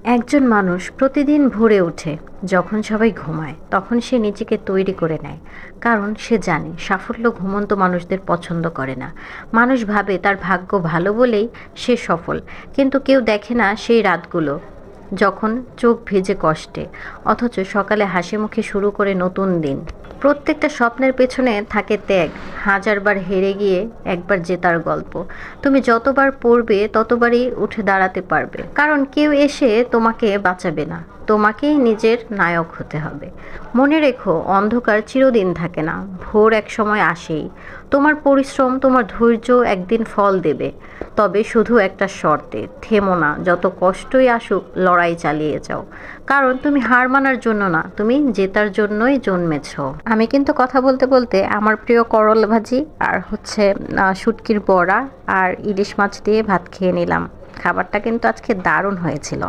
একজন মানুষ প্রতিদিন ভোরে ওঠে, যখন সবাই ঘুমায় তখন সে নিজেকে তৈরি করে নেয়। কারণ সে জানে সাফল্য ঘুমন্ত মানুষদের পছন্দ করে না। মানুষ ভাবে তার ভাগ্য ভালো বলেই সে সফল, কিন্তু কেউ দেখে না সেই রাতগুলো যখন চোখ ভিজে কষ্টে, অথচ সকালে হাসি মুখে শুরু করে নতুন দিন। প্রত্যেকটা স্বপ্নের পেছনে থাকে ত্যাগ, হাজারবার হেরে গিয়ে একবার জেতার গল্প। তুমি যতবার পড়বে ততবারই উঠে দাঁড়াতে পারবে, কারণ কেউ এসে তোমাকে বাঁচাবে না, তোমাকেই নিজের নায়ক হতে হবে। মনে রেখো, অন্ধকার চিরদিন থাকে না, ভোর এক সময় আসেই। তোমার পরিশ্রম, তোমার ধৈর্য একদিন ফল দেবে। তবে শুধু একটা শর্তে, থেমো না, যত কষ্টই আসুক লড়াই চালিয়ে যাও। কারণ তুমি হার মানার জন্য না, তুমি জেতার জন্যই জন্মেছো। আমি কিন্তু কথা বলতে বলতে আমার প্রিয় করলা ভাজি আর হচ্ছে শুটকির বড়া আর ইলিশ মাছ দিয়ে ভাত খেয়ে নিলাম। খাবারটা কিন্তু আজকে দারুণ হয়েছিল।